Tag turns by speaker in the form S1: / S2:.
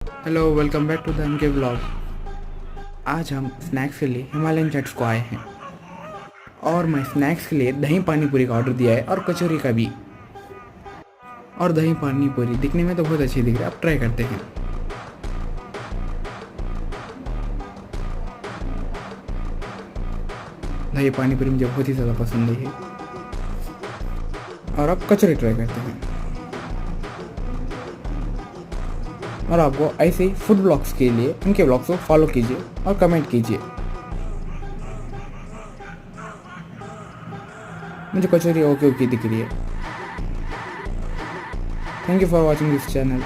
S1: Hello, welcome back to the M K vlog. आज हम snacks के लिए हिमालयन चट्स को आए हैं और मैं स्नैक्स के लिए दही पानी पूरी का ऑर्डर दिया है और कचौरी का भी। और दही पानी पूरी दिखने में तो बहुत अच्छी दिख रही है, अब ट्राई करते हैं। दही पानी पूरी मुझे बहुत ही ज़्यादा पसंद है और अब कचौरी ट्राई करते हैं। और आपको ऐसे ही फूड ब्लॉग्स के लिए इनके ब्लॉग्स को फॉलो कीजिए और कमेंट कीजिए। मुझे कचौरी ओके ओके दिख रही है। Thank you for watching this channel.